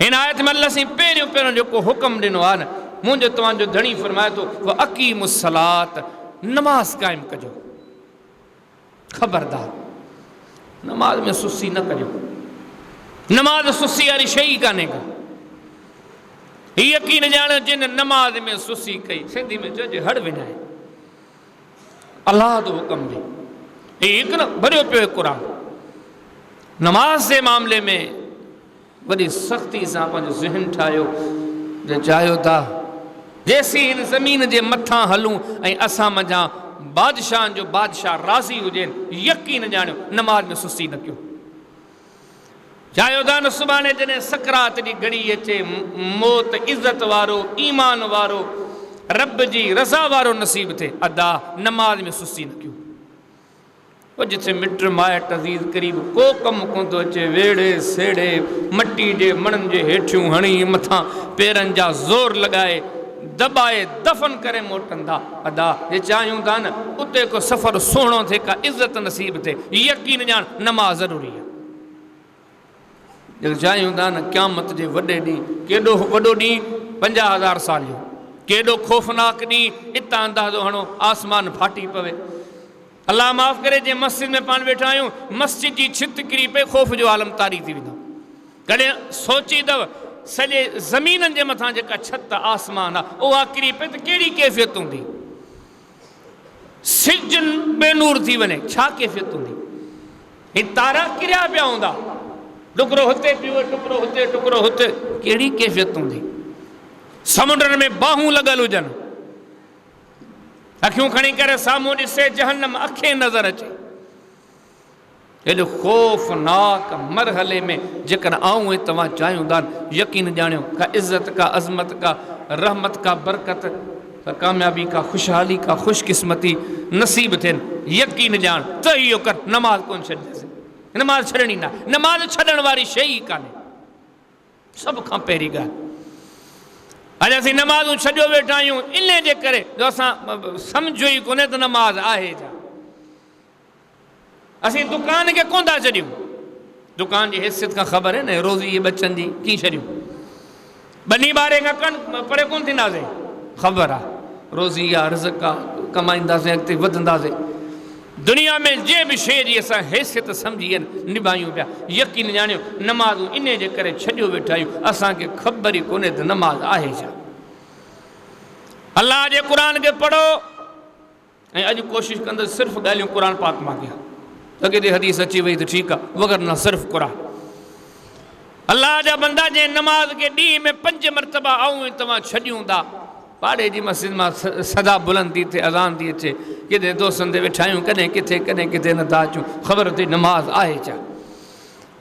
इन आयत में अल्लाह से पहिरियों पहिरियों जो हुक्म ॾिनो आहे न, मुंहिंजो तव्हांजो धणी फरमाए थो व अकीमुस्सलात, नमाज कायम कजो। खबरदार नमाज में सुस्ती न कजो। नमाज सुस्ती वारी शइ कान्हे का। यकीन ॼाण जिन नमाज में सुस्ती कई, सिंधी में चइजे हड़ विञाए। अल्लाह जो हुक्म ॾे, हिकु न भरियो पियो क़ुरान। नमाज जे मामले में वॾी सख़्ती सां पंहिंजो ज़हन ठाहियो, जे चाहियो था जेसीं हिन ज़मीन जे मथां हलूं ऐं असां मंझां बादशाहनि जो बादशाह राज़ी हुजनि, यकीन ॼाणियो नमाज में सुस्ती न कयो। चाहियो था न सुभाणे जॾहिं सकरात जी घड़ी अचे, मौत इज़त वारो, ईमान वारो, रब जी रज़ा वारो नसीब थिए, अदा नमाज में सुस्ती न कयो। वो जिथे मिट माइट अज़ीज़ करीब को कम कोन थो अचे, वेड़े सेड़े मट्टी जे मणनि जे हेठियूं हणी मथां पेरनि जा ज़ोर लॻाए दबाए दफ़न करे मोटंदा, अदा जे चाहियूं था न उते को सफ़र सुहिणो थिए, का इज़त नसीब थिए, यकीन ॼाण नमाज ज़रूरी आहे। जे चाहियूं था न क़यामत जे वॾे ॾींहुं, केॾो वॾो ॾींहुं, 50,000 साल जो, केॾो ख़ौफ़नाक ॾींहुं, इतां अंदाज़ो हणो आसमान फाटी पवे। अल्लाह माफ़ करे, जे मस्जिद में पाण वेठा आहियूं, मस्जिद जी छित किरी पे, ख़ौफ़ जो आलम तारी थी वेंदो। कॾहिं सोचींदव सॼे ज़मीननि जे मथां जेका छत आसमान आहे उहा किरी पे त कहिड़ी कैफ़ियत हूंदी। सिज बेनूर थी वञे, छा कैफ़ियत हूंदी। ही तारा किरिया पिया हूंदा, टुकड़ो हुते पियो, टुकड़ो हुते, टुकड़ो हुते, कहिड़ी कैफ़ियत हूंदी। समुंडनि में बाहूं लॻल हुजनि, अखियूं खणी करे साम्हूं ॾिसे जहन्नम अखे नज़र अचे। हेॾो ख़ौफ़नाक मरहले में जेकर आऊं ऐं तव्हां चाहियूं था, यकीन ॼाणियो का इज़त, का अज़मत, का रहमत, का बरकत, का कामयाबी, का खुशहाली, का ख़ुशकिस्मती नसीब थियनि, यकीन ॼाण त इहो कर, नमाज कोन छॾिजेसि। नमाज छॾणी न, नमाज छॾण वारी शइ ई कान्हे। सभ खां पहिरीं ॻाल्हि, अॼु असीं नमाज़ूं छॾियो वेठा आहियूं इन जे करे जो असां सम्झो ई कोन्हे त नमाज आहे छा। असीं दुकान खे कोन था छॾियूं, दुकान जी हैसियत खां ख़बर आहे न, रोज़ी जे बचनि जी कीअं छॾियूं। ॿनी ॿारहें खां कण परे कोन थींदासीं, ख़बर आहे रोज़ी आहे, रिज़्क़ आहे, कमाईंदासीं, अॻिते वधंदासीं। दुनिया में जे बि शइ जी असां हैसियत सम्झी आहिनि निभायूं पिया, यकीन ॼाणियो नमाज़ूं इन जे करे छॾियो वेठा आहियूं, असांखे ख़बर ई कोन्हे त नमाज़ आहे छा। अल्लाह जे क़ुरान खे पढ़ो ऐं अॼु कोशिशि कंदुसि सिर्फ़ु ॻाल्हियूं क़ुरान पाक मां कयां। अॻिते हदीस अची वई त ठीकु आहे, वग़ैरह न सिर्फ़ु क़ुरान। अल्लाह जा बंदा जंहिं नमाज़ खे ॾींहं में 5 मरतबा आऊं ऐं तव्हां छॾियूं था, पाड़े जी मस्जिद मां सदा बुलंद थी थिए, अज़ान थी अचे, किथे दोस्तनि ते वेठा आहियूं, कॾहिं किथे नथा अचूं, ख़बर थी नमाज़ आहे छा।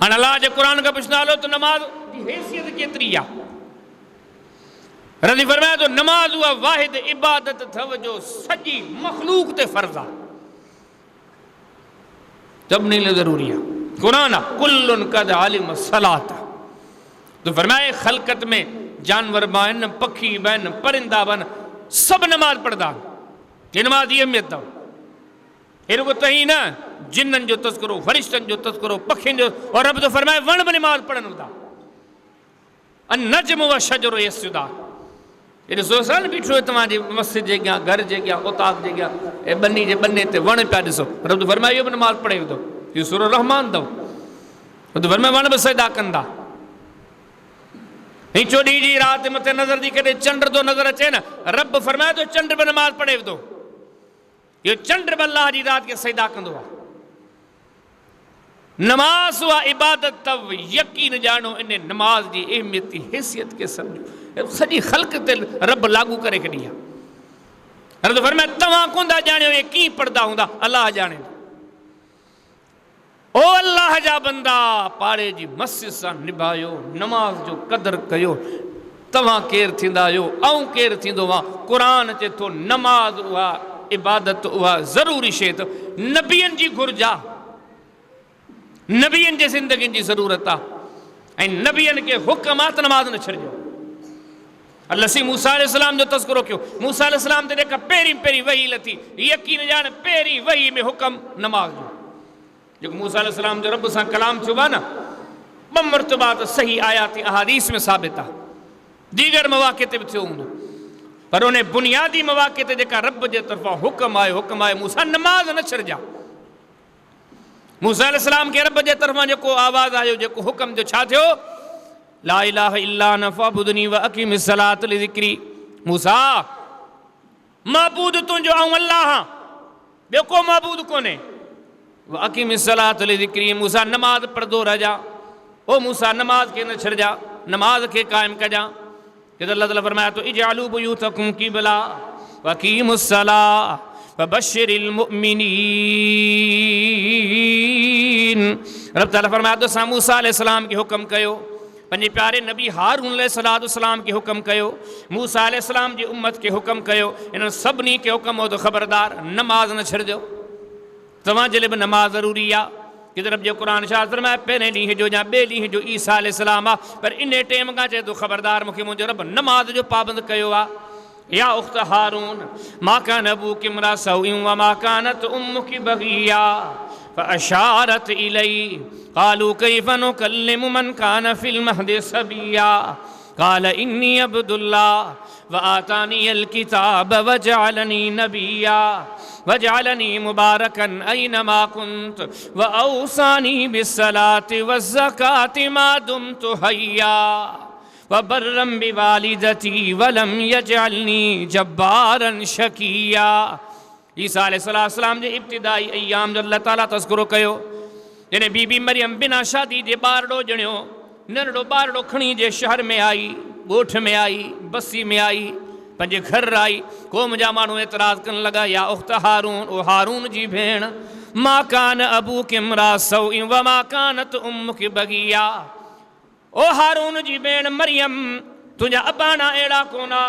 हाणे अल्लाह जे क़ुरान खां पुछंदा हलो त नमाज़ जी हैसियत केतिरी आहे। रज़ी फरमाए थो नमाज़ उहा वाहिद इबादत अथव जो सॼी मख़लूक ते फ़र्ज़ आहे, सभिनी लाइ ज़रूरी आहे। क़ुरान आहे कुल्लुन क़द आलिम सलात, तो फरमाए ख़ल्क़त में जानवर बि आहिनि, पखी बि आहिनि, परिंदा बि आहिनि, सभु नमाज़ पढ़ंदा आहिनि। ये नमाज़ जी अहमियत अथव। हे रुगो तही न, जिन्ननि जो तज़किरो, फ़रिश्तनि जो तज़किरो, पखियुनि जो, और रब तो फरमाए वण बि नमाज़ पढ़नि था। अन-नज्म व शजरु यसजुदान, ये ॾिसो सा न बीठो तव्हांजी मस्जिद जे अॻियां, घर जे अॻियां, उताक जे अॻियां, ऐं ॿनी जे ॿने ते वण पिया ॾिसो, रब तो फरमाए इहो बि नमाज़ पढ़े वेंदो, इहो सूरह रहमान अथव। रब तो फरमाए वण बि सजदा कंदा। ही चोॾहीं जी राति मथे नज़र थी करे चंड थो नज़र अचे न, रब फरमाए थो चंड बि नमाज़ पढ़े वेंदो। इहो चंड बि अल्लाह जी राति खे सजदा कंदो आहे। नमाज़ उहा इबादत अथव, यकीन ॼाणो इन नमाज जी अहमियत जी हैसियत खे सम्झो, सॼी ख़ल्क़ ते रब लागू करे छॾी आहे। रब फरमाए तव्हां कोन था ॼाणियो इहे कीअं पढ़ंदा हूंदा, अल्लाह ॼाणे। ओ अल्लाह जा बंदा, पाड़े जी मस्जिद सां निभायो, नमाज जो क़दुरु कयो। तव्हां केरु थींदा आहियो, ऐं केरु थींदो आहे। क़ुरान चए थो नमाज उहा इबादत, उहा ज़रूरी शइ अथव, नबियनि जी घुर्ज आहे, नबियनि जे ज़िंदगियुनि जी ज़रूरत आहे, ऐं नबियनि खे हुक्म आहे त नमाज़ न छॾिजो। अल्लाह मूसा अलैहिस्सलाम जो तज़किरो कयो, मूसा अलैहिस्सलाम ते जेका पहिरीं वही लथी, यकीन ॼाण पहिरीं वही में हुक्म नमाज़ जो, जेको मूसा अलैहिस्सलाम जो रब सां कलाम थियो आहे न, मरतबा तो सही आयात अहादीस में साबित आहे, दीगर मौक़े ते बि थियो हूंदो, पर उन बुनियादी मौक़े ते जेका रब जे तरफ़ां हुक्म आहे मूसा नमाज़ न छॾिजा। मूसा अलैहिस्सलाम खे रब जे तरफ़ां जेको आवाज़ आयो, जेको हुक्म जो छा थियो, ला इलाहा इल्ला अना फअब्दुनी व अक़ीमिस सलात लिज़िक्री। मूसा माबूद तुंहिंजो ऐं अल्लाह हां, ॿियो को माबूद कोन्हे। व अक़ीमिस सलात लिज़िक्री, मूसा नमाज़ पढ़ंदो रहिजा। ओ मूसा नमाज खे न छॾिजा, नमाज खे क़ाइमु कजां। कि अल्लाह ताला फरमाया तो इजअलू बुयूतकुम क़िबला व अक़ीमुस सलाह व बश्शिरिल मुमिनीन। रब ताला फरमाया तो असां मूसा अलैहिस्सलाम खे हुक्म कयो, पंहिंजे प्यारे नबी हारून अलैहिस्सलाम खे हुक्म कयो, मूसा अलैहिस्सलाम जी उम्मत खे हुक्म कयो, इन्हनि सभिनी खे हुक्म हो त ख़बरदार नमाज़ न छॾिजो, तव्हांजे लाइ बि नमाज़ ज़रूरी आहे। कि रब जो क़ुरान शास्त्र में पहिरें ॾींहं जो या ॿिए ॾींहं जो ईसा अलैहिस्सलाम आहे, पर इन टाइम खां चए थो ख़बरदार मूंखे मुंहिंजो रब नमाज़ जो पाबंद कयो आहे। या उख़्त हारून मा कान अबूकी इम्रा सौइन व मा कानत उम्मुकी बग़िया फअशारत इलैहि क़ालू कैफ़ नुकल्लिमु मन कान फ़िल महदि सबिया क़ाल इन्नी अब्दुल्लाह व आतानियल किताब व जअलनी नबिया वजअलनी मुबारकन ऐनमा कुन्त व औसानी बिस्सलाति वज़्ज़काति मा दुम्तु हय्या व बर्रम बिवालिदती वलम यजअलनी जब्बारन शकिया। ईसा अलैहिस्सलाम जे इब्तिदाई अय्याम जो अल्लाह ताला तज़किरो कयो, जॾहिं बीबी मरियम बिना शादी जे ॿारड़ो ॼणियो, नंढड़ो ॿारड़ो खणी जे शहर में आई, ॻोठ में आई, बस्ती में आई, पंहिंजे घर आई। क़ौम जा माण्हू एतिराज़ करण लॻा, या उख़्त हारून, ओ हारून जी भेण, मा कान अबूकी इम्रा सौइन व मा कानत उम्मुकी बग़िया। ओ हारून जी भेण मरियम, तुंहिंजा अबाणा अहिड़ा कोन्हा,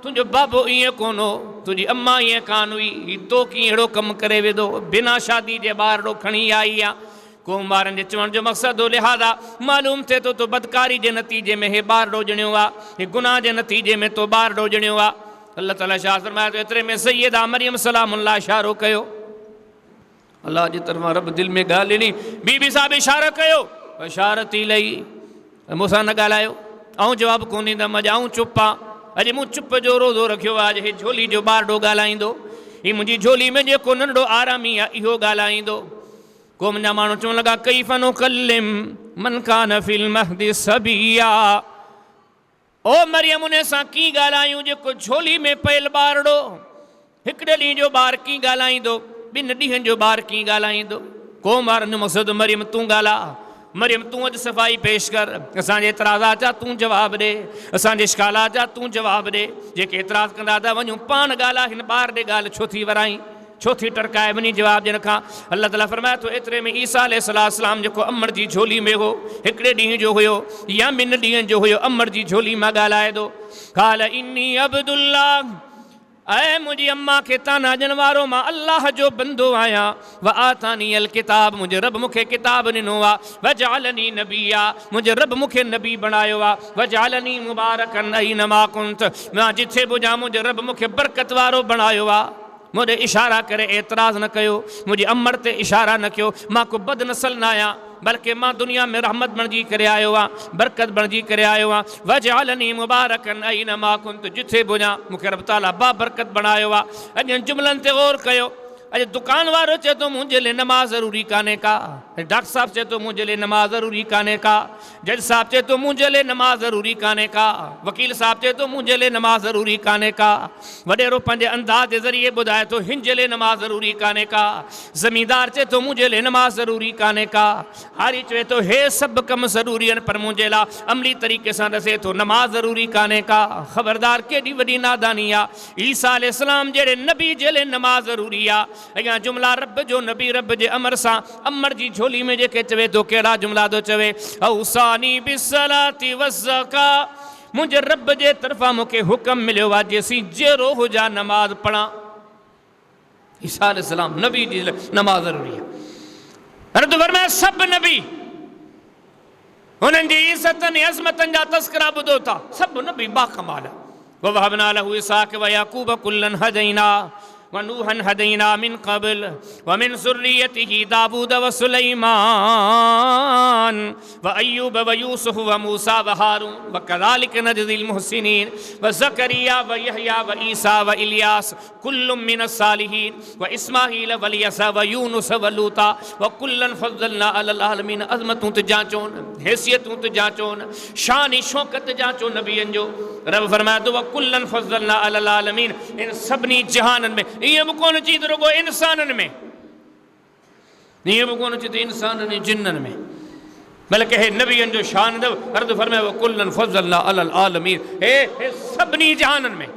तुंहिंजो बाबो ईअं कोन हो, तुंहिंजी अम्मा ईअं कान हुई, हीउ तो कीअं अहिड़ो कमु करे वेंदो, बिना शादी जे ॿारड़ो खणी आई आहे। क़ौम वारनि जे चवण जो मक़सदु हो, लिहाज़ा मालूम थिए थो तो बदकारी जे नतीजे में हे ॿारड़ो ॼणियो आहे, हे गुनाह जे नतीजे में तो ॿारड़ो ॼणियो आहे। अल्लाह ताला शास्त्र फरमाए थो, एतिरे में सैयदा मरियम सलामुल्लाह इशारो कयो, अल्लाह जी तरफ़ां रब दिलि में ॻाल्हि ॾिनी, बीबी साहिब इशारो कयो, इशारत ई लही, मूंसां न ॻाल्हायो, ऐं जवाबु कोन ॾींदमि, अॼु आऊं चुप आहे, अॼु मूं चुप जो रोज़ो रखियो आहे, अॼु हे झोली जो ॿारड़ो ॻाल्हाईंदो, हीउ मुंहिंजी झोली में जेको नंढड़ो आरामी आहे इहो ॻाल्हाईंदो। क़ौम जा माण्हू चवण लॻा, कैफ़ नुकल्लिम मन कान फ़िल महदि सबिया। ओ मरियम, उन सां कीअं ॻाल्हायूं जेको झोली में पयल ॿारड़ो, हिकिड़े ॾींहं जो ॿारु कीअं ॻाल्हाईंदो, ॿिनि ॾींहंनि जो ॿारु कीअं ॻाल्हाईंदो। क़ौम वारनि जो मक़सदु, मरियम तूं ॻाल्हा, मरियम तूं अॼु सफ़ाई पेश कर, असांजे एतिराज़ात जा तूं जवाबु ॾे, असांजे इश्कालात जा तूं जवाबु ॾे। जेके एतिराज़ कंदा था वञूं पाण ॻाल्हा, हिन ॿार ॾे ॻाल्हि छो थी वराई, छो थी टरकाए वञी जवाबु ॾियण खां। अल्लाह ताला फरमाए थो, एतिरे में ईसा अलैहिस्सलाम जेको अमर जी झोली में हो, हिकिड़े ॾींहं जो हुयो या ॿिनि ॾींहंनि जो हुयो, अमर जी झोली मां ॻाल्हाए थो, क़ाल इन्नी अब्दुल्लाह, ऐं मुंहिंजी अम्मा खे ताना ॾियण वारो मां अल्लाह जो बंदो आहियां, व आतानियल किताब, मुंहिंजे रब मूंखे किताब ॾिनो आहे, वजअलनी नबिया, मुंहिंजे रब मूंखे नबी बणायो आहे, वजअलनी मुबारकन ऐनमा कुन्त, मां जिथे बि हुजां मुंहिंजे रब मूंखे बरकत वारो बणायो आहे। मुझे इशारा करे एतराज़ न कयो, मुझे अमर ते इशारा न कयो, मां को बद नसल न आया, बल्कि मां दुनिया में रहमत बणजी करे आयो आ, बरकत बणजी करे आयो आ। वजअलनी मुबारकन ऐनमा कुन्त, जिथे बि वञा मूंखे रब ताला बा बरकत बणायो आ। अॼु जुमलनि ते गौर कयो, अॼु दुकान वारो चए थो मुंहिंजे लाइ नमाज़ ज़रूरी कान्हे का, डॉक्टर साहब चए थो मुंहिंजे लाइ नमाज़ ज़रूरी कान्हे का, जज साहब चए थो मुंहिंजे लाइ नमाज़ ज़रूरी कान्हे का, वकील साहब चए थो मुंहिंजे लाइ नमाज़ ज़रूरी कान्हे का, वॾेरो पंहिंजे अंदाज़ जे ज़रिए ॿुधाए थो हिन जे लाइ नमाज़ ज़रूरी कान्हे का, ज़मींदार चए थो मुंहिंजे लाइ नमाज़ ज़रूरी कान्हे का, हारी चए थो हे सभु कम ज़रूरी आहिनि, पर मुंहिंजे लाइ अमली तरीक़े सां ॾसे थो नमाज़ ज़रूरी कान्हे का। ख़बरदार केॾी वॾी नादानी आहे, ईसा अलैहिस्सलाम जहिड़े नबी जे लाइ नमाज़ ज़रूरी आहे। अॻियां जुमला रब जो नबी रब जे अमर सां, अमर जी झोली में जेके चवे थो कहिड़ा जुमला थो चवे, औसानी बिस्सलाति वज़्ज़का, मुंहिंजे रब जे तरफ़ां मूंखे हुक्म मिलियो आहे जेसीं जहिड़ो हुजा नमाज़ पढ़ां। ईसा अलैहिस्सलाम नबी जी नमाज़ ज़रूरी आहे। रद फरमाए सभु नबी हुननि जी इज़तनि अज़मतनि जा तस्करा ॿुधो था, सभु नबी बाकमाल। ववहबना लहू इसहाक़ व याकूब कुल्लन हदैना, व नूहन हदैना मिन क़ब्ल व मिन ज़ुर्रियतिही दाऊद व सुलैमान व अय्यूब व यूसुफ व मूसा व हारून व कज़ालिक नजज़िल मुहसिनीन व ज़करिया व यहया व ईसा व इलियास कुल्लुम मिनस सालिहीन व इस्माईल व इलियासा व यूनुस व लूता व कुल्लन फ़ज़्ज़लना अलल आलमीन। अज़मतूं ते जांचोन, हैसियतूं ते जांचोन, शान शौकत जांचो नबियन जो। रब फरमाए तो व कुल्लन फ़ज़्ज़लना अलल आलमीन, इन सभनी जहानन में, ये भी कोन चीज रुगो इंसानन में, ये भी कोन चीज इंसानन जिन्नन में, बल्कि है नबियन जो शान दव। रब फरमाए व कुल्लन फ़ज़्ज़लना अलल आलमीन, हे सभनी जहानन में,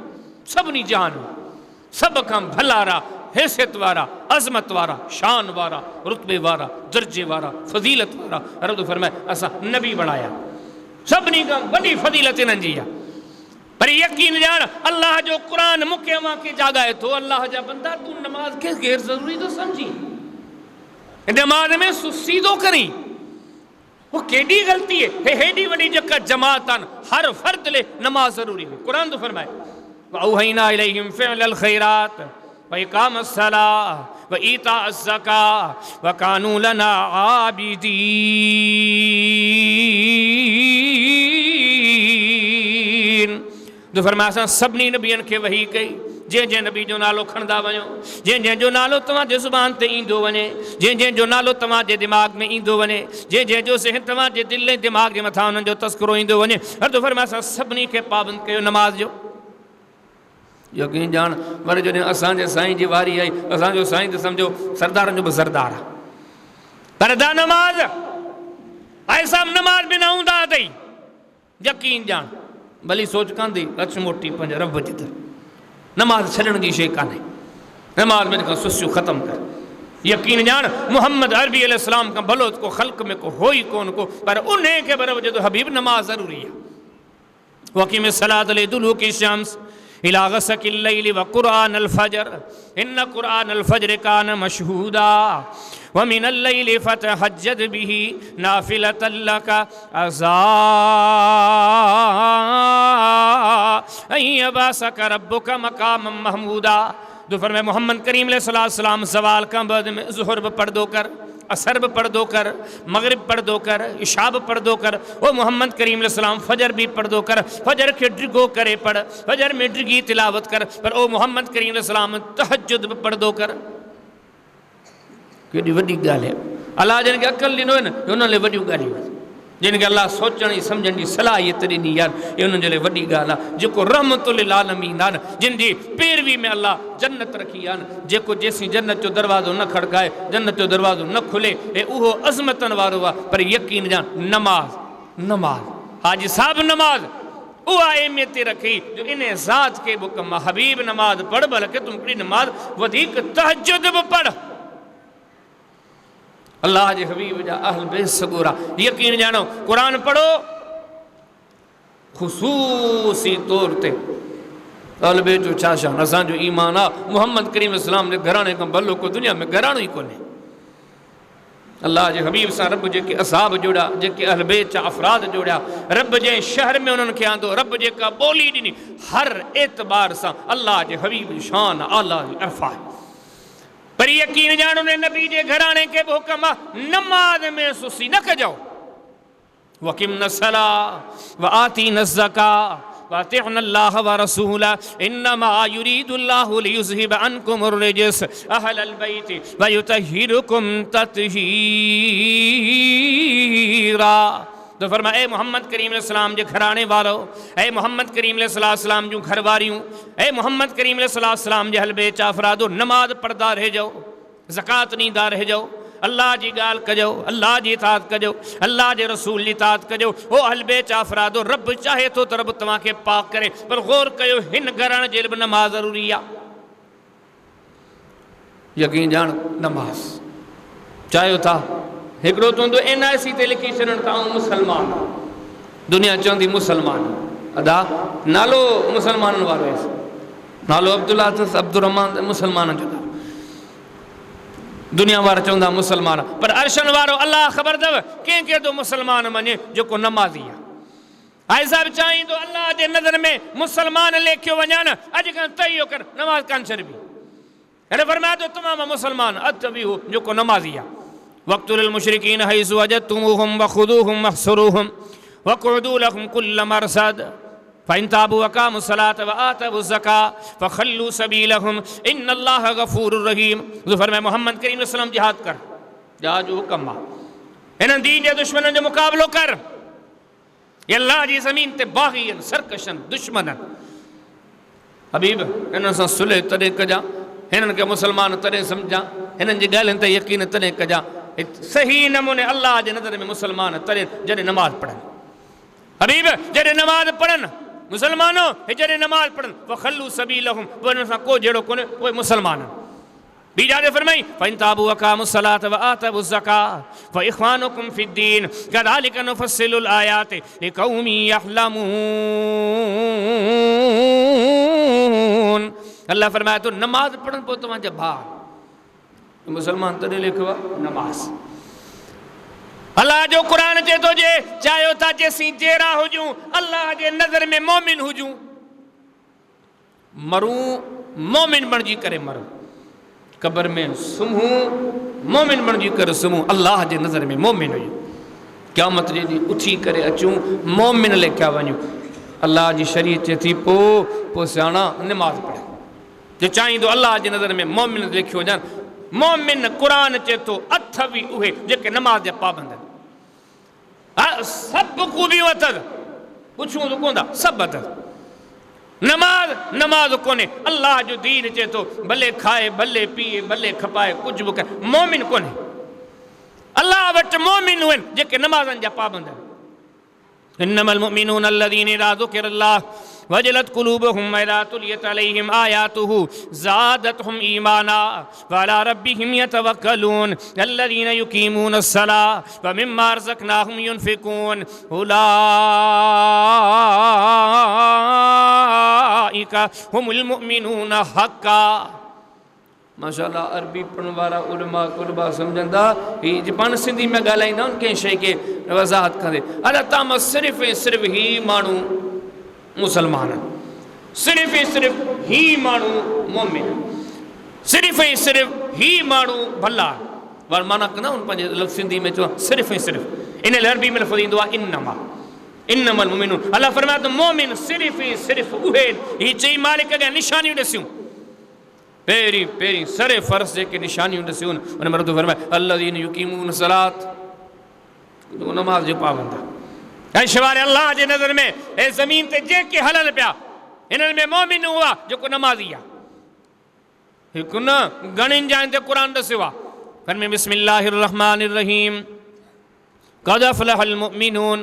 सभनी जहान सब खां भलारा, हैसियत वारा, अज़मत वारा, शान वारा, रुतबे वारा, दर्जे वारा, फजीलत वारा। रब फरमाए असा नबी बनाया, सभनी खां वॾी फजीलत इन्हनि जी आहे। पर यकीन जान अल्लाह जो कुरान मुखे मां के जागाए तो अल्लाह जा बंदा तू नमाज के गैर जरूरी तो समझी, नमाज में सुस्ती तो करी, वो केडी गलती है हेडी वडी जका जमातन हर फर्द ले नमाज जरूरी है। कुरान तो फरमाए व औहैना इलैहिम फ़िअलल खैरात व इक़ामस सलाह व ईताअज़ ज़कात व कानू लना आबिदीन। तो फरमाया सभनी नबियन के वही कई, जंहिं जंहिं नबी जो नालो खणंदा वञो, जंहिं जंहिं जो नालो तव्हांजे ज़ुबान ते ईंदो वञे, जंहिं जंहिं जो नालो तव्हांजे दिमाग़ में ईंदो वञे, जंहिं जंहिं जो ज़हन तव्हांजे दिलि ऐं दिमाग़ जे मथां उन्हनि जो तस्करो ईंदो वञे, हर तो फरमाया सभिनी खे पाबंद कयो नमाज जो। यकीन ॼाण वरी जॾहिं असांजे साईं जी वारी आई, असांजो साईं त सम्झो सरदारनि जो बि सरदार आहे, पर दा नमाज आई साहब नमाज बिना हूंदा अथई। यकीन ॼाण भली सोच कंदी अच मोटी पंहिंजे रब जी तरफ़, नमाज छॾण जी शइ कान्हे, नमाज में खां सुस्तियूं ख़त्म कर। यकीन ॼाण मोहम्मद अरबी अलैहिस्सलाम खां भलो को ख़ल्क़ में को हो ई कोन को, पर उन खे पर जो हबीब नमाज ज़रूरी आहे। वक़ीम सलात लिदुलूकी शम्स इला गसकिल लैली व कुरानल फजर इन्न कुरानल फजर कान मशहूदा व मिनल लैली फतहज्जद बिही नाफिलतन लका अज़ा अय्यबासक रब्बुका मकामम महमूदा। दोपहर में मोहम्मद करीम अलैहिस्सलाम सवाल का बाद में ज़ुहर भी पढ़ दो कर, असर भी पढ़ दो कर, मगरिब पढ़ दो कर, इशा भी पढ़ दो कर, ओ मोहम्मद करीम अलैहिस्सलाम फजर भी पढ़ दो कर, फजर के डिगो करे पढ़, फजर में डिगी तिलावत कर, पर ओ मोहम्मद करीम अलैहिस्सलाम तहज्जुद भी पढ़ दो कर। केॾी वॾी ॻाल्हि है, अल्लाह जिन खे अकल ॾिनो है न उन लाइ वॾियूं ॻाल्हियूं आहिनि, जिन खे अल्लाह सोचण जी सम्झण जी सलाहियत ॾिनी यार, ये उन्हनि जे लाइ वॾी ॻाल्हि आहे। जेको रहमतुल लिल आलमीन आहे न, जिन जी पैरवी में अल्लाह जन्नत रखी आहे न, जेको जेसीं जन्नत जो दरवाज़ो न खड़काए, जन्नत जो दरवाज़ो न खुले, ऐं उहो अज़मतनि वारो आहे। पर यकीन ॼाण नमाज, नमाज हाजी साहब नमाज उहा अहमियत रखी जो इन ज़ात के बुकम हबीब नमाज पढ़, बल्कि तुम हिकिड़ी नमाज वधीक तहज्जुद बि पढ़। अल्लाह जे हबीब जा अहल बैत सगोरा यकीन ॼाणो कुरान पढ़ो, ख़ुसूसी तौर ते अहल बैत जो छा शान, असांजो ईमान आहे मोहम्मद करीम इस्लाम जे घराणे खां भलो को दुनिया में घराणो ई कोन्हे। अल्लाह जे हबीब सां रब जेके असहाब जोड़ा, जेके अहल बैत जा अफ़राद जोड़ा, रब जे शहर में उन्हनि खे आंदो, रब जेका ॿोली ॾिनी, हर एतबार सां अल्लाह जे हबीब जी शान आला अरफ़ा आहे। पर यकीन जानो ने नबी जे घराने के हुक्म नमाज में सुस्ती न कजो। वकीम नसला व आती नज़का व अतिअन अल्लाह व रसूला इन्नमा युरीदुल्लाहु लियुज़हिब अन्कुमुर रिजस अहलल बैत व युतहिरुकुम तत्हीरा। तो फरमाए ए मोहम्मद करीम अलैहिस्सलाम जे घराने वालो, ए मोहम्मद करीम अलैहिस्सलाम जूं घरवारियूं, ए मोहम्मद करीम अलैहिस्सलाम जे अहल बैत अफ़रादो, नमाज पढ़दा रह जाओ, ज़कात ॾींदा रह जाओ, अल्लाह जी ॻाल्हि कजो, अल्लाह जी इताअत कजो, अल्लाह जे रसूल जी इताअत कजो। ओ अहल बैत अफ़रादो, रब चाहे तो रब तव्हांखे पाक करे, पर गौर कयो हिन घराणे जे बि नमाज ज़रूरी आहे। यकीन ॼाण नमाज चाहियो था हिकिड़ो तुंहिंजो NIC ते लिखी छॾणु त आउं मुसलमान, दुनिया चवंदी मुसलमान, अदा नालो मुसलमाननि वारो आहे, नालो अब्दुल्ला अथसि, अब्दुर्रहमान मुसलमाननि जो नालो, दुनिया वारा चवंदा मुसलमान, पर अर्शन वारो अल्लाह ख़बर अथव कंहिंखे तो मुसलमान मञे जेको नमाज़ी आहे। हाय साहिब चाहींदो अल्लाह जे नज़र में मुसलमान लेखियो वञा न, अॼु खां तइयो कर नमाज़ कान छॾिबी, अरे फरमाया तो तमाम मुसलमान अतबी हो जो को नमाजी है। वक्तुल मुशरिकीन हैसु वजदतुमुहुम वखुदूहुम वहसुरूहुम वक़उदू लहुम कुल्ल मरसद फ़इन ताबू वक़ामुस सलात व आतवुज़ ज़कात फ़ख़ल्लू सबीलहुम इन्नल्लाह गफ़ूरुर रहीम। तो फरमाया मोहम्मद करीम सल्लल्लाहु अलैहि वसल्लम जिहाद कर, जा जो हुक्म आ इन दीन जे दुश्मनन जो मुकाबलो कर। ये अल्लाह जी ज़मीन ते बाग़ियन सरकशन दुश्मनन हबीब इन्हनि सां सुलह तॾहिं कजां, हिननि खे मुसलमान तॾहिं सम्झां, हिननि जी ॻाल्हियुनि ते यकीन तॾहिं कजां। सही नमूने अल्लाह जे नज़र में मुसलमान तॾहिं जॾहिं नमाज़ पढ़नि। हबीब जॾहिं नमाज़ पढ़नि मुसलमानो जॾहिं नमाज़ पढ़नि फ़ख़ल्लू सबीलहुम पोइ हिननि सां को जहिड़ो कोन्हे उहे मुसलमान। ॿी जाते फरमाई फ़इन ताबू वक़ामुस सलात व आतवुज़ ज़कात फ़इख़्वानुकुम फ़िद्दीन कज़ालिक नुफ़स्सिलुल आयाति लिक़ौमिन यअलमून। अल्लाह फरमाया तो नमाज पढ़नि पोइ तव्हांजा भाउ मुसलमान तॾहिं लिखियो आहे नमाज़। अल्लाह जो कुरान चए थो जे चाहियो था जेसीं जहिड़ा हुजूं अल्लाह जे नज़र में मोमिन हुजूं, मरूं मोमिन बणिजी करे मरूं, क़ब्र में सुम्हूं मोमिन बणिजी करे सुम्हूं, अल्लाह जे नज़र में मोमिन हुजूं। क़यामत जे ॾींहुं उथी करे अचूं मोमिन लेखिया वञूं। अल्लाह जी शरीयत चए थी पोइ सियाणा नमाज़ पढ़े जे चाहींदो अल्लाह जे नज़र में मोमिन लिखियो वञनि। मोमिन क़ुरान चए थो अथवी उहे जेके नमाज़ जा पाबंद आहिनि। सभु ख़ूबियूं अथसि, पुछूं त कोन था, सभु अथसि। नमाज कोन्हे, अल्लाह जो दीन चए थो भले खाए भले पीए भले खपाए कुझु बि करे, मोमिन कोन्हे। अल्लाह वटि मोमिन उहे जेके नमाज़नि जा पाबंद आहिनि। इन्नमल मुमिनून अल्लज़ीना इज़ा ज़ुकिरल्लाह वजलत कुलूबुहुम व इज़ा तुलियत अलैहिम आयातुहु ज़ादतहुम ईमाना व अला रब्बिहिम यतवक्कलून अल्लज़ीना युकीमूनस सलात व मिम्मा रज़क़नाहुम युनफ़िकून उलाइका हुमुल मुमिनून हक़्क़ा। माशाअल्लाह अरबी पढ़ने वाला उलमा कुलबा समझंदा ही पाण सिंधी में ॻाल्हाईंदा आहिनि कंहिं शइ खे वज़ाहत कंदे। अलाह ताम सिर्फ़ु ऐं सिर्फ़ु ही माण्हू मुसलमान, सिर्फ़ु ऐं सिर्फ़ु ही माण्हू मोमिन, सिर्फ़ु ऐं सिर्फ़ु ही माण्हू भला पर माना कंदा आहिनि पंहिंजे लफ़्ज़ सिंधी में चवनि सिर्फ़ु ऐं सिर्फ़ु। इन अरबी में लफ़्ज़ ईंदो आहे इन्नमा, इन्नमल मुमिनून। अल्लाह फरमाए थो मोमिन सिर्फ़ु ऐं सिर्फ़ु उहे। ही चई मालिक खे निशानियूं ॾिसियूं, पहिरीं सरे फ़र्ज़ जेके निशानियूं ॾिसियूं उन में रब्बु फरमाए अल्लज़ीना युकीमून सलात, नमाज़ जो पाबंद आहे। ऐं शिवारे अल्लाह जे नज़र में ऐं ज़मीन ते जेके हलनि पिया हिननि में मोमिन हुआ जेको नमाज़ी आहे। हिकु न घणनि जाइनि ते क़ुरान ॾसियो आहे। फरमाए बिस्मिल्लाहिर रहमानिर रहीम क़द अफ़लहल मुमिनून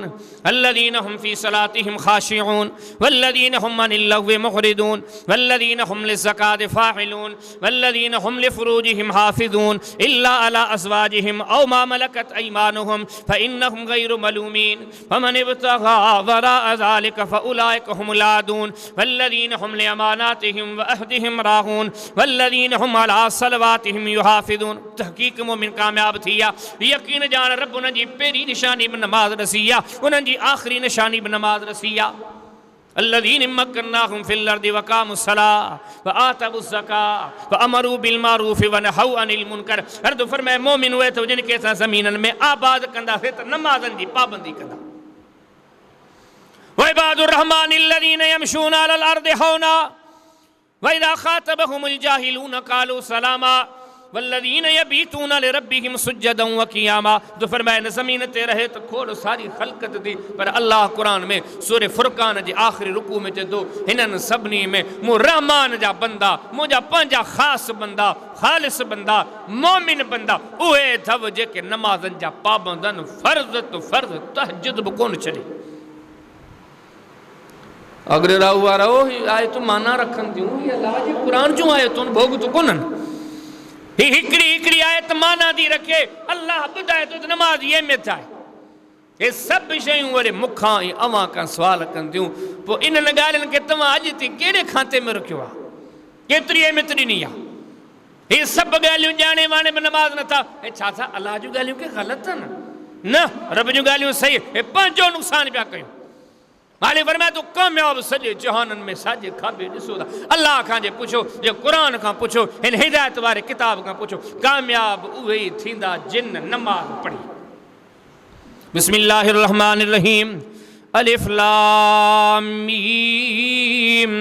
अल्लज़ीना हुम फ़ी सलातिहिम ख़ाशिऊन वल्लज़ीना हुम अनिल लग़्वि मुअरिदून वल्लज़ीना हुम लिज़्ज़काति फ़ाइलून वल्लज़ीना हुम लिफ़ुरूजिहिम हाफ़िज़ून इल्ला अला अज़वाजिहिम औ मा मलकत अयमानुहुम फ़इन्नहुम गैरु मलूमीन फ़मन इब्तग़ा वराअ ज़ालिका फ़उलाइका हुमुल आदून वल्लज़ीना हुम लिअमानातिहिम व अहदिहिम राऊन वल्लज़ीना हुम अला सलवातिहिम युहाफ़िज़ून। तहक़ीक़ मोमिन कामयाब थी विया। यकीन ॼाण रब उन जी पहिरीं निशानी बि नमाज़ ॾसी आहे, उन्हनि जी आख़िरी निशानी बि नमाज़ ॾसी आहे। अल्लज़ीना मक्कन्नाहुम फ़िल अर्दि व क़ामुस सलात व आतवुज़ ज़कात व अमरू बिल मारूफ़ व नहौ अनिल मुनकर। अर्दु फरमाए मोमिन उहे त जिन खे असां ज़मीननि में आबाद कंदासीं त नमाज़नि जी पाबंदी कंदा। व इबादुर रहमान अल्लज़ीना यमशून अलल अर्दि हौना व इज़ा ख़ातबहुमुल जाहिलून क़ालू सलामा वल्लज़ीना यबीतून लिरब्बिहिम सुज्जदन व क़ियामा। तो फरमाए न ज़मीन ते रहे तो खोड़ सारी ख़ल्क़त थी, पर अल्लाह कुरान में सूरे फुरक़ान जे आख़िरी रुकू में चए थो हिननि सभिनी में मूं रहमान जा बंदा, मुंहिंजा पंहिंजा ख़ासि बंदा, ख़ालिस बंदा, मोमिन बंदा उहे अथव जेके नमाज़नि जा पाबंद आहिनि। फ़र्ज़ तो फ़र्ज़ तहज्जुद बि कोन छॾे। अॻिरे राहु वारा आयतूं माना रखनि थियूं, इहे अल्लाह जे क़ुरान जूं आयतूं भोग तो कोन्हनि। हिकिड़ी आयत माना थी रखे, अल्लाह ॿुधाए थो त नमाज़ ये में आहे। हे सभु शयूं वरी मूंखां ऐं अवां खां सुवाल कनि थियूं। पोइ इन्हनि ॻाल्हियुनि खे तव्हां अॼु ताईं कहिड़े खाते में रखियो आहे? केतिरी अहमियत ॾिनी आहे? हे सभु ॻाल्हियूं ॼाणे वाणे बि नमाज़ नथा। हे छा छा अल्लाह जूं ॻाल्हियूं के ग़लति आहिनि? न, रब जूं ॻाल्हियूं सही। हे पंहिंजो नुक़सानु पिया कयूं। मालिक फरमाए तो कामयाब सजे जहानन में साजे खाबे ॾिसो था अल्लाह खां जे पुछो जे क़ुरान खां पुछो इन हिदायत वारे किताब खां पुछो कामयाब उहे ई थींदा जिन नमाज पढ़ी। बिस्मिल्लाहिर रहमानिर रहीम अलिफ लाम मीम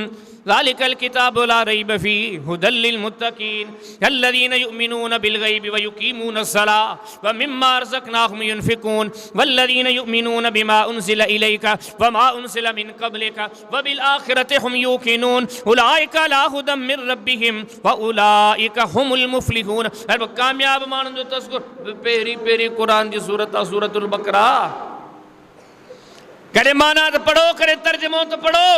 ज़ालिकल किताबु ला रैब फ़ीहि हुदल लिल मुत्तक़ीन अल्लज़ीना युमिनूना बिल गैबि व युक़ीमूना अस्सलाह व मिम्मा रज़क़नाहुम युनफ़िक़ून वल्लज़ीना युमिनूना बिमा उन्ज़िला इलैका व मा उन्ज़िला मिन क़ब्लिका व बिल आख़िरति हुम यूक़िनून उलाइका अला हुदम मिर रब्बिहिम व उलाइका हुमुल मुफ़्लिहून। हर कामयाब माण्हुनि जो तज़किरो पहिरीं पहिरीं क़ुरान जी सूरत आहे सूरतुल बक़रा। करे माना तो पढ़ो करे तर्जुमो तो पढ़ो।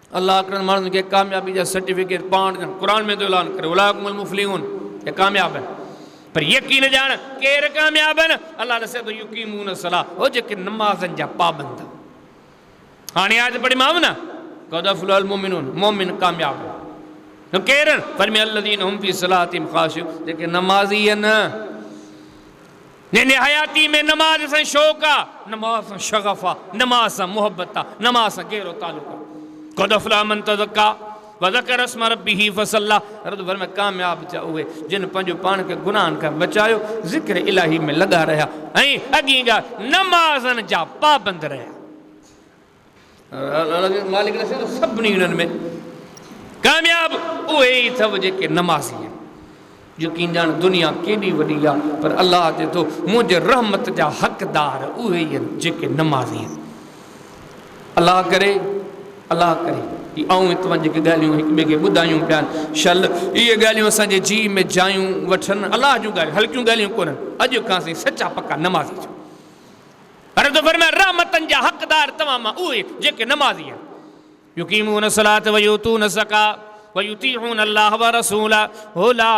अल्लाह अकरम माण्हुनि खे कामयाबी जा सर्टिफिकेट पाण क़ुरान में तो ऐलान करे उलाइकुमुल मुफ़्लिहून ये कामयाब है। पर यकीन ॼाण केर कामयाब है अल्लाह दसे तो युक़ीमून सलाह हो जेके नमाज़न जा पाबंद। हाणे आज पढ़ी माव न क़द अफ़लहल मुमिनून मोमिन कामयाब है तो केर फरमाया अल्लज़ीना हुम फ़ी सलातिहिम ख़ाशिऊन जेके नमाज़ी आहिनि जिन्हें हयाती में नमाज से शौक़ आ नमाज से शगफ़ आ नमाज से मोहब्बत आ नमाज से गहरो ताल्लुक़ आ। क़द अफ़लह मन तज़क्का व ज़करा अस्म रब्बिही फ़सल्ला रब में कामयाब चा उहे जिन पंहिंजो पाण खे गुनाहनि खां बचायो ज़िक्र इलाही में लॻा रहिया ऐं अॻी ॻाल्हि नमाज़नि जा पाबंद रहिया। मालिक सभिनी हिननि में कामयाब उहे ई अथव जेके नमाज़ी आहिनि। यकीन ॼाण दुनिया केॾी वॾी आहे पर अल्लाह चए थो मुंहिंजे रहमत जा हक़दार उहे ई आहिनि जेके नमाज़ी आहिनि। अल्लाह करे ऐं तव्हां जेके ॻाल्हियूं हिक ॿिए खे ॿुधायूं पिया शल इहे ॻाल्हियूं असांजे जी में जायूं वठनि अल्लाह जूं ॻाल्हियूं हल्कियूं ॻाल्हियूं कोन्हनि। अॼु खां असीं सचा पका नमाज़ी थियो पर तो फरमाए रहमतनि जा हक़दार तव्हां मां उहे जेके नमाज़ी आहिनि। युक़ीमून सलात व यूतून ज़कात व युतीऊन अल्लाह व रसूलहु उलाइका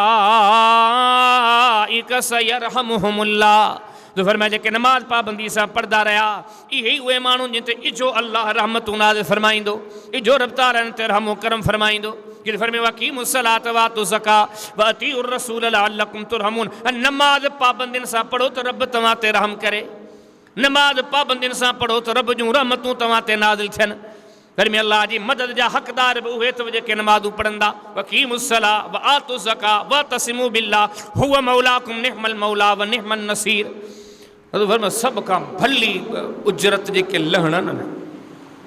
सयरहमुहुमुल्लाह। तो फरमाया जेके नमाज पाबंदी सां पढ़दा रहिया इहे ई उहे माण्हू जिन ते इजो अल्लाह रहमतूं नाज़िल फरमाईंदो इजो रब ताला ते रहमो करम फरमाईंदो। कि फरमाया वक़ीमु सलात व आतु ज़कात व अतीउ रसूल लअल्लकुम तुरहमून। नमाज पाबंदियुनि सां पढ़ो त रब तव्हां ते रहम करे। नमाज पाबंदियुनि सां पढ़ो त रब जूं रहमतूं तव्हां ते नाज़िल थियनि। फरमाया अल्लाह जी मदद जा हक़दार बि उहे अथव जेके नमाज़ूं पढ़ंदा। वक़ीमु सलात व आतु ज़कात व तस्लिमू बिल्लाह हुव मौलाकुम निअमल मौला व निअमन नसीर। सब खां भली उजरत जेके लहणनि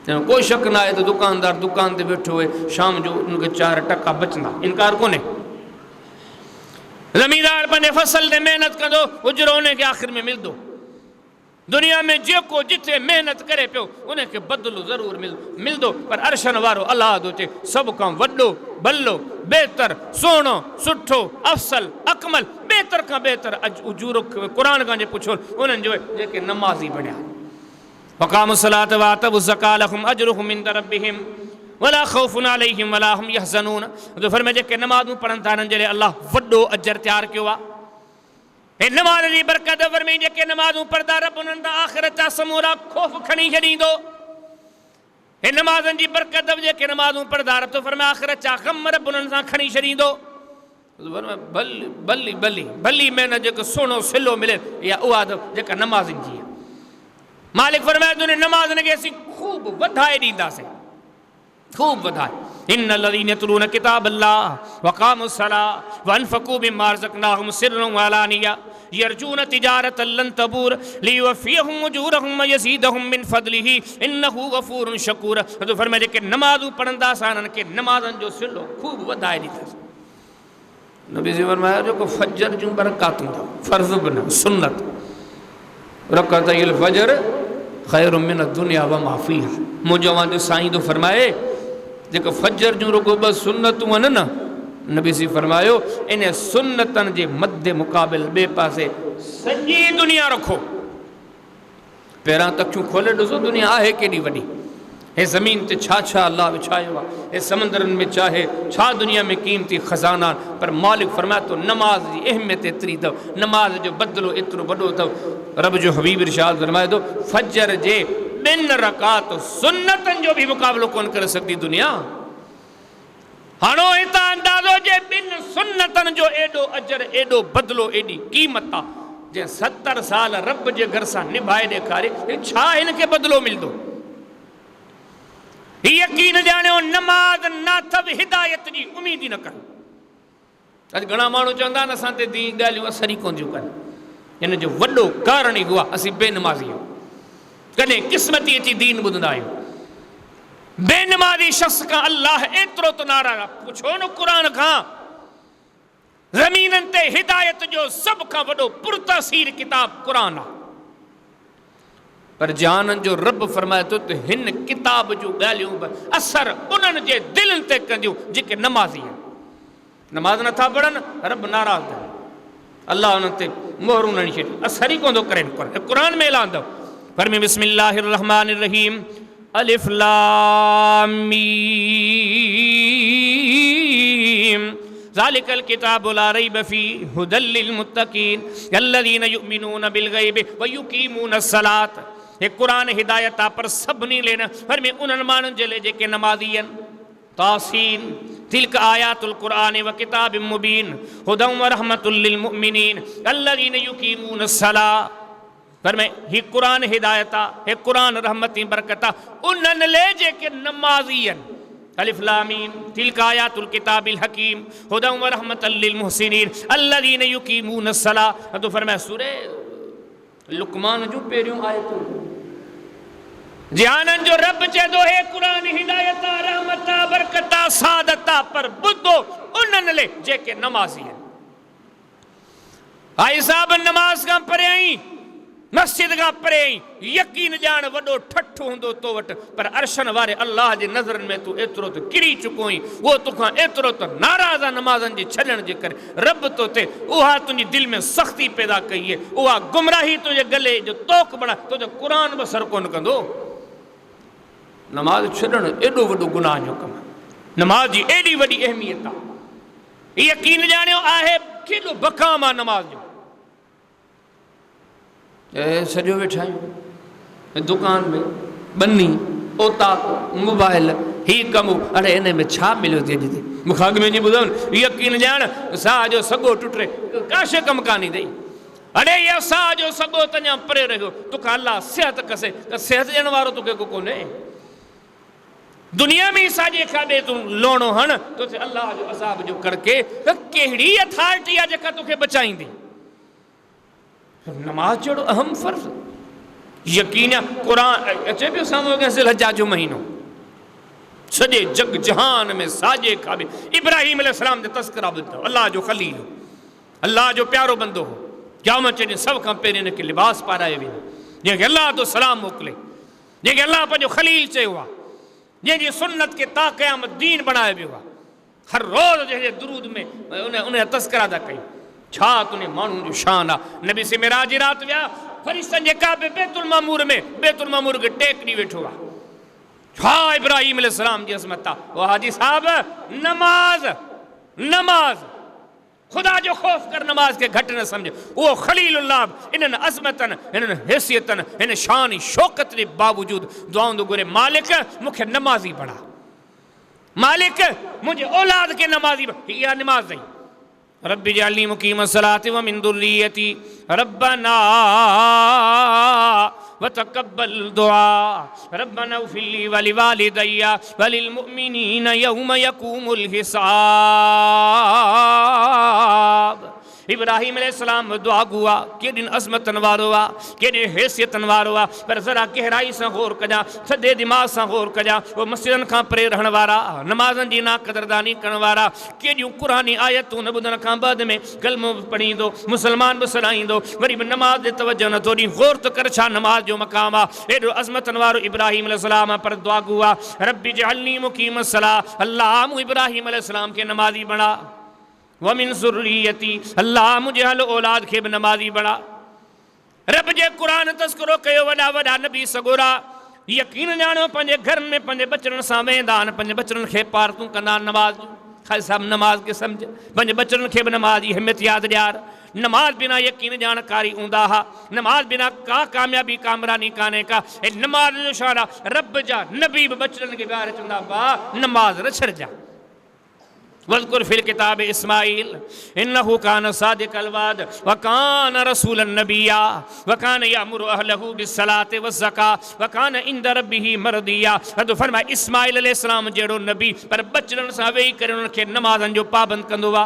न कोई शक ना आहे तो दुकानदार दुकान ते वेठो हुए शाम जो उनके 4 टका बचंदा इनकार कोन्हे। ज़मींदार पंहिंजे फसल ते मेहनत कंदो उजरो उनखे आख़िर में मिलंदो। दुनिया में जेको जिथे मेहनत करे पियो उनखे बदिलो ज़रूर मिलंदो पर अर्शन वारो अल्लाह थो चए सभ खां वॾो भलो बेहतर सोनो सुठो अफ़सल अकमल बेहतर खां बेहतर उजूरो क़ुरान खां जे पुछो उन्हनि जो जेके नमाज़ी बणिया। वक़ामु सलात व आतवु ज़कात लहुम अजरुहुम इंद रब्बिहिम वला ख़ौफ़ुन अलैहिम वला हुम यहज़नून। तो फरमाया जेके नमाज़ूं पढ़नि था हिननि जे लाइ अल्लाह वॾो अजर तयारु कयो आहे। हे नमाज़ जी बरकत फरमाई जेके नमाज़ूं पढ़ंदा रब उन्हनि तां आख़िरत जा समूरा ख़ौफ़ खणी छॾींदो। हे नमाज़नि जी बरकत जेके नमाज़ूं पढ़ंदा रब तो फरमाया आख़िरत जा ग़म रब उन्हनि सां खणी छॾींदो। भली भली भली महिनत जेको सुहिणो सिलो मिले या उहा जेका नमाज़नि जी आहे। मालिक फरमाए तुंहिंजे नमाज़नि खे असीं ख़ूब वधाए ॾींदासीं खूब वधाए। इन्नल लज़ीना यतलूना किताबल्लाह व क़ामुस सलाह व अनफ़क़ू मिम्मा रज़क़नाहुम सिर्रन व अलानिया यरजून तिजारतन लन तबूर लियुवफ़्फ़ियहुम उजूरहुम व यज़ीदहुम मिन फ़ज़लिही इन्नहु गफ़ूरुन शकूर। तो फरमाए जेके नमाज़ूं पढ़ंदा असां हिननि खे नमाज़नि जो सिलो खूब वधाए ॾींदासीं। नबी जी फरमाया जेको फजर जूं बरक़ातूं अथव फ़र्ज़ बि न सुन्नत रकअतैल फ़जर ख़ैरुम मिन दुनिया व मा फ़ीहा। मुंहिंजो वांदो साईं तो फरमाए जेको फजर जूं रुगो 2 सुन्नतूं आहिनि न नबी सी फरमायो इन सुन्नतनि जे मदे मुक़ाबिल ॿिए पासे सॼी दुनिया रखो। पहिरां तखियूं खोले ॾिसो दुनिया आहे केॾी वॾी। हे ज़मीन ते छा छा अल्लाह विछायो आहे हे समुंदरनि में चाहे छा दुनिया में क़ीमती ख़ज़ाना पर मालिक फरमाए तो नमाज जी अहमियत एतिरी अथव नमाज जो बदिलो एतिरो वॾो अथव। रब जो हबीब इरशाद फरमाए थो फजर जे 2 रकात सुन्नतनि जो भी मुक़ाबिलो कोन करे सघंदी दुनिया। हाणो हितां अंदाज़ो जे 2 सुन्नतनि जो एॾो अजर एॾो बदिलो एॾी क़ीमत आहे जे 70 साल रब जे घर सां निभाए ॾेखारे छा हिनखे बदिलो मिलंदो। यकीन जानियो नमाज ना थव हिदायत जी उम्मीद ही न कर। अज घणा माण्हू चवंदा न असां ते दी ॻाल्हियूं असर ई कोन थियूं कनि। इन जो वॾो कारण ई हुआ असीं बेनमाज़ी आहियूं। कॾहिं क़िस्मती अची दीन ॿुधंदा आहियूं। बेनमाज़ी शख़्स खां अल्लाह एतिरो त नाराज़ आहे। पुछो न क़ुरान खां, ज़मीननि ते हिदायत जो सभ खां वॾो पुरतासीर किताब क़ुरान आहे। पर जाननि जो रब फरमाए थो त हिन किताब जूं ॻाल्हियूं बि असर उन्हनि जे दिलनि ते कंदियूं जेके नमाज़ी आहिनि। नमाज़ नथा पढ़नि, रब नाराज़ आहे। अल्लाह उन्हनि ते मोहरूं न छॾियूं, असर ई कोन थो करे। क़ुरान में ऐलान अथव, फरमाए बिस्मिल्लाहिर रहमानिर रहीम अलिफ लाम मीम ज़ालिकल किताबु ला रैब फ़ीह हुदल लिल मुत्तक़ीन अल्लज़ीना युमिनूना बिल ग़ैबि व युक़ीमूना सलात। हे क़ुरान हिदायत आहे पर सभिनी लेन पर में उन्हनि माण्हुनि जे लाइ जेके नमाज़ी आहिनि। तासीन तिल्क आयातुल क़ुरान व किताबिम मुबीन हुदम व रहमतुल लिल मुमिनीन अल्लज़ीना युक़ीमूना सलाह। पर में ही क़ुरान हिदायत आहे, हे क़ुरान रहमती बरकत आहे उन्हनि लाइ जेके नमाज़ी आहिनि। अलिफ लाम मीम तिल्क आयातुल किताबिल हकीम हुदम व रहमतुल लिल मुहसिनीन अल्लज़ीना युक़ीमूना सलाह। तो फरमाया सूरे लुक़मान जूं पहिरियों आयतूं जाननि जो रब चए थो हे क़ुरान हिदायत आहे, रहमत आहे, बरकत आहे, सादत आहे पर ॿुधो उन्हनि लाइ जेके नमाज़ी आहिनि। भाई साहब नमाज़ खां परे आई, मस्जिद खां परे आई, यकीन ॼाण वॾो ठठो हूंदो तो वटि पर अर्शन वारे अल्लाह जे नज़रनि में तूं एतिरो त किरी चुको आहीं। उहो तोखां एतिरो त नाराज़ आहे नमाज़नि जे छॾण जे करे। रब तो ते उहा तुंहिंजी दिलि में सख़्ती पैदा कई आहे, उहा गुमराही तुंहिंजे गले जो तोक बणा तुंहिंजो क़ुरान बि असरु कोन कंदो। नमाज़ छॾणु एॾो वॾो गुनाह जो कमु आहे। नमाज़ जी एॾी वॾी अहमियत आहे। यकीन ॼाणियो आहे केॾो बकाम आहे नमाज़ जो। सॼो वेठा आहियूं दुकान में, बनी, ओताक, मोबाइल, ही कमु, अड़े हिन में छा मिलियो थी अॼु ते मूंखां अॻु में जी ॿुधो न। यकीन ॼाण साह जो सॻो टुटे काशे कमु कान्हे अथई। अड़े इहा साह जो सॻो त अञा परे रहियो, तोखां अलाह सिहत कसे त सिहत ॾियण वारो तोखे को कोन्हे। दुनिया में साॼे खाॿे तूं लोणो हण तो अल्लाह जो अज़ाब जो करके त कहिड़ी अथॉरिटी आहे जेका तोखे बचाईंदी। नमाज जहिड़ो अहम फ़र्ज़ यकीन क़ुरान अचे पियो साम्हूं ज़िलहज्जा जो महीनो सॼे जग जहान में साॼे खाॿे इब्राहिम अलैहिस्सलाम जा तस्करा ॿुधो। अल्लाह जो ख़लील हो, अल्लाह जो प्यारो बंदो हो। क़यामत जे ॾींहुं सभ खां पहिरियों हिनखे लिबास पाराए वेंदो जंहिंखे अल्लाह तो सलाम मोकिले, जंहिंखे अल्लाह पंहिंजो ख़लील चयो आहे, जंहिंजी सुन्नत खे ता क़यामत दीन बणाए वियो आहे। हर रोज़ जंहिंजे दुरूद में उन तस्करा था कयूं। छा तुंहिंजे माण्हू जो शान आहे। नबी से मेराज जी राति विया फरिश्तनि जे काबे बैतुल मामूर में, बैतुल मामूर खे टेक ॾी वेठो आहे। छा इब्राहिम अलैहिस्सलाम जी अज़मत आहे। वाह हाजी साहब नमाज नमाज खुदा जो ख़ौफ़ कर, नमाज के घटि न सम्झ। उहो ख़लीलुल्लाह इन्हनि अज़मतनि, इन्हनि हैसियतनि, हिन शान शौक़त जे बावजूदि दुआऊं थो घुरे, मालिक मूंखे नमाज़ी बणा, मालिक मुंहिंजे औलाद खे नमाज़ी बणा। इहा नमाज़ आई रब्बी जअलनी मुक़ीम सलाति व मिन दुर्रियती रब्बना व तक़ब्बल दुआ रब्बना इग़फ़िर ली व लिवालिदैया व लिल मुअमिनीन यौम यक़ूमुल हिसाब। इब्राहिम अलैहिस्सलाम दुआ गुआ केॾिन अज़मतनि वारो आहे, केॾे हैसियतनि वारो आहे, पर ज़रा गहराई सां गौर कजां, थधे दिमाग़ सां गौर कजां। उहे मस्जिदनि खां परे रहण वारा, नमाज़नि जी नाक़दरदानी करण वारा, केॾियूं क़ुरानी आयतूं न ॿुधण खां बाद में कलमो बि पढ़ींदो, मुस्लमान बि सॾाईंदो, वरी बि नमाज़ ते तवजो नथो ॾी। गौर त कर छा नमाज़ जो मक़ाम आहे। एॾो अज़मतनि वारो इब्राहिम अलैहिस्सलाम आहे, पर दुआ गुआ रब्बी जअलनी मुक़ीम सलाह, अल्लाह मूं इब्राहिम अलैहिस्सलाम खे नमाज़ी बणा, वमिन ज़ुर्रियती अल्लाह मुंहिंजे हल औलाद खे बि नमाज़ी बणा। रब जे क़ुरान तस्करो कयो, वॾा वॾा नबी सगोरा यकीन ॼाणो पंहिंजे घरनि में पंहिंजे बचड़नि सां वेंदा आहिनि, पंहिंजे बचड़नि खे पारतूं कंदा आहिनि नमाज़ जूं। ख़ाली साहिब नमाज खे सम्झ, पंहिंजे बचड़नि खे बि नमाज जी अहमियत यादि ॾियार। नमाज बिना यकीन जानकारी हूंदा हा, नमाज बिना का कामयाबी कामरानी कान्हे का। ऐं नमाज जो शान आहे, रब जा नबी बि बचड़नि खे ॿाहिरि चवंदा वाह नमाज न छॾिजांइ। वज़कुर फिल किताब इस्माइल इन्नहु कान सादिक़ल वाद व कान रसूलन नबिय्या व कान यअमुरु अहलहु बिस्सलाति वज़्ज़कात व कान इंद रब्बिही मरदिया। तो फरमाया इस्माइल अलैहिस्सलाम जहिड़ो नबी पर बचड़न सां वेही करे उन्हनि खे नमाज़नि जो पाबंद कंदो हुआ।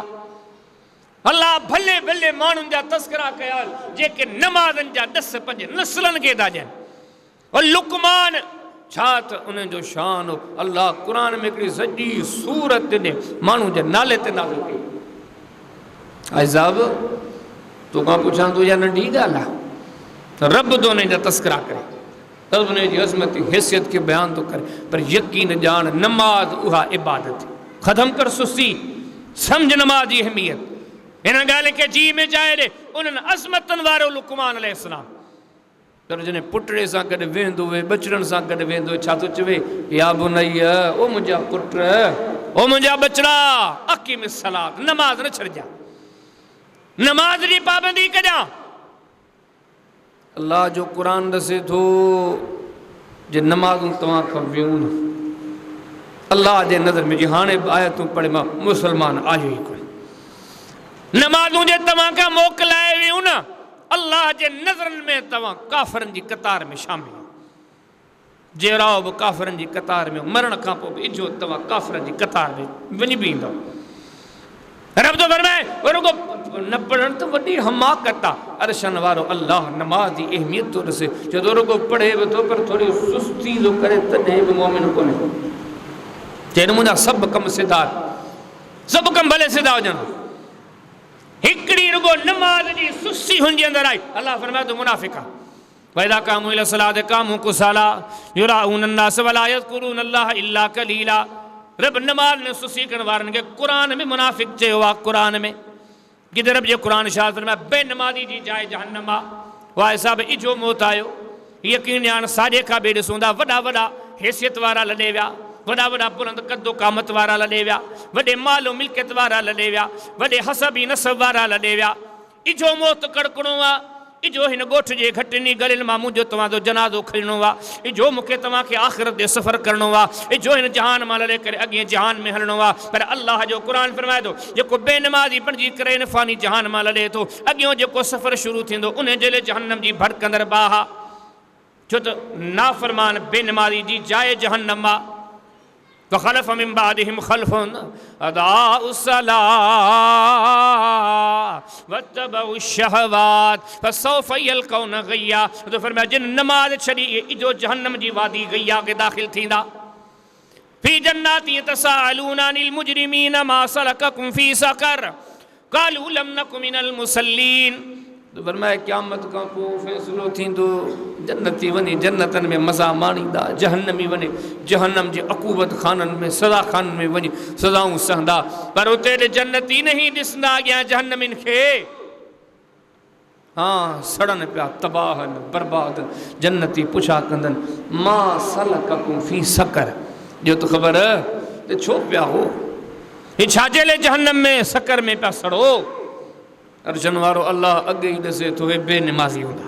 अल्लाह भले भले माण्हुनि जा तस्करा कया जेके नमाज़नि जा 10 5 नस्लनि खे था ॾियनि। और लुकमान छा त उन्हनि जो शान हो। अल्लाह क़ुरान में हिकिड़ी सॼी सूरत ॾे माण्हू जे नाले ते नाज़िल कई। अज़ाब तोखां पुछां तुंहिंजा नंढी ॻाल्हि आहे त रब तो उन्हनि जा तस्करा करे त उन जी अज़मत हैसियत खे बयान थो करे। पर यकीन ॼाण नमाज उहा इबादत ख़त्म कर सुस्ती सम्झ नमाज जी अहमियत। इन ॻाल्हि खे जी में जाए ॾे उन्हनि अज़मतनि वारो लुकमान अलैहिस्सलाम पर जॾहिं पुटे सां गॾु वेंदो हुए बचड़नि सां गॾु वेंदो हुए छा थो चवे या बुनैया ओ मुंहिंजा पुट ओ मुंहिंजा बचड़ा अक़ीम सलात नमाज़ न छॾिजां नमाज जी पाबंदी कजां। अल्लाह जो क़ुरान दसे थो जे नमाज़ूं तव्हां खां वियूं अल्लाह जे नज़र में जी हाणे आयतूं पढ़े मां मुसलमान आयो ई कोन। नमाज़ूं जे तव्हां खां मोकिलाए वियूं न अल्लाह जे नज़रनि में तव्हां काफ़रनि जी कतार में शामिल जहिड़ा बि काफ़रनि जी कतार में मरण खां पोइ बि इजो तव्हां काफ़रनि जी कतार में वञी बि ईंदव। रब तो फरमाए रुगो न पढ़ण त वॾी हमाकत आहे। अरशन वारो अल्लाह नमाज जी अहमियत थो ॾिसे जो रुगो पढ़े बि थो पर थोरी सुस्ती थो करे तॾहिं बि मोमिन कोन्हे। चए मुंहिंजा सभु कम सिधा सभु कम भले सिधा हुजनि हिकिड़ी रुगो नमाज जी सुस्ती हुनजे अंदरि आई अल्लाह फरमाए तो मुनाफ़िक़ आहे। वइज़ा क़ामू इला सलाति क़ामू कुसाला युराऊन अन्नास वला यज़कुरून अल्लाह इल्ला क़लीला। रब नमाज में सुस्ती करण वारनि खे क़ुरान में मुनाफ़िक़ चयो आहे। क़ुरान में किथे रब जे क़ुरान शास्त्र में बेनमाज़ी जी जाइ जहन्नम आहे। उहा हिसाब इजो मौत आयो यकीन ॼाण साॼे खां ॿिए ॾिसूं था वॾा वॾा हैसियत वारा लॾे विया वॾा वॾा बुलंद कदो क़ामत वारा लॾे विया वॾे मालो मिल्कियत वारा लॾे विया वॾे हसबी नसब वारा लॾे विया। इजो मौत कड़कणो आहे इजो हिन ॻोठ जे घटिनी गलियुनि मां मुंहिंजो तव्हांजो जनाज़ो खणणो आहे इजो मूंखे तव्हांखे आख़िरत ते सफ़र करिणो आहे इजो हिन जहान मां लड़े करे अॻे जहान में हलणो आहे। पर अल्लाह जो क़ुरान फरमाए थो जेको बेनमाज़ी बणिजी करे हिन फ़ानी जहान मां लड़े थो अॻियों जेको सफ़र शुरू थींदो उन जे लाइ जहन्नम जी भड़कंदड़ बाह आहे। छो त नाफ़रमान बेनमाज़ी जी जाइ जहन्नम आहे। फ़ख़लफ़ मिन बादिहिम ख़ल्फ़ुन अदाउ सलात वत्तबउ शहवात फसौफ़ यल्क़ौन ग़य्या। तो फरमाया जिन नमाज छॾी इजो जहन्नम जी वादी गैया के दाख़िल थींदा। फ़ी जन्नाति यतसाअलून अनिल मुजरिमीन मा सलककुम फ़ी सक़र क़ालू लम नकु मिनल मुसल्लीन। तो फरमाया क़यामत खां पोइ फ़ैसिलो थींदो जन्नती वञे जन्नतनि में मज़ा माणींदा जहन्नमी वञे जहन्नम जे अकूबत खाननि में सज़ा खाननि में वञी सज़ाऊं सहंदा। पर उते जन्नती न ई ॾिसंदा अॻियां जहन्नमिन खे हाँ सड़नि पिया तबाह बर्बाद जन्नती पुछा कंदनि मां सलककुम फ़ी सक़र जो तो ख़बर छो पिया हो ही छाजे लाइ जहन्नम में सक़र में पिया सड़ो। अर्जन वारो अल्लाह अॻे ई ॾिसे थो हे बेनमाज़ी हूंदा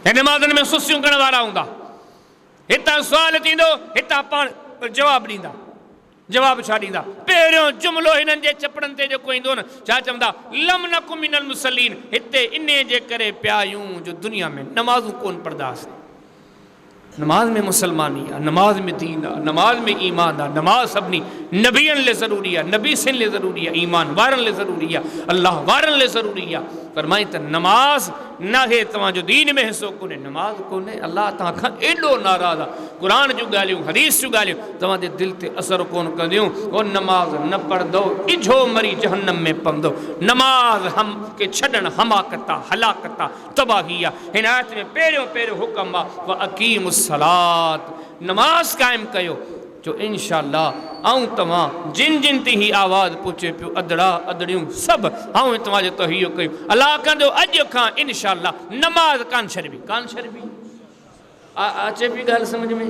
हे नमाज़नि में सुस्तियूं करण वारा हूंदा। हितां सुवाल थींदो हितां पाण जवाबु ॾींदा जवाबु छा ॾींदा। पहिरियों जुमिलो हिननि जे चपड़नि ते जेको ईंदो न छा चवंदा लम नकु मिनल मुसल्लीन हिते इन जे करे पिया आहियूं जो दुनिया में नमाज़ूं कोन पढ़ंदासीं। नमाज में मुसलमानी आहे नमाज में दीन आहे नमाज में ईमान आहे नमाज सभिनी नबियनि लाइ ज़रूरी आहे नबी सिन लाइ ज़रूरी आहे ईमान वारनि लाइ ज़रूरी आहे अल्लाह वारनि लाइ ज़रूरी आहे। फरमाई त नमाज न आहे तव्हांजो दीन में हिसो कोन्हे नमाज कोन्हे अल्लाह तव्हां खां एॾो नाराज़ आहे। क़ुरान जूं ॻाल्हियूं हदीस जूं ॻाल्हियूं तव्हांजे दिलि ते असरु कोन कंदियूं। उहो नमाज़ न पढ़ंदो इझो मरी जहन्नम में पवंदो। नमाज़ हम के छॾणु हमाकत आहे हलाकत आहे तबाही आहे। हिन आयत में पहिरियों हुकम आहे व अक़ीमुस सलात नमाज क़ाइमु कयो जो इंशाअल्लाह आऊं तव्हां जिन जिन ते ही आवाज़ पहुचे पियो अदड़ा अदड़ियूं सभु आऊं तव्हांजो तहियो कयूं अल्लाह कंदो अॼु खां इंशाअल्लाह नमाज कान छॾिबी अचे पई ॻाल्हि सम्झ में।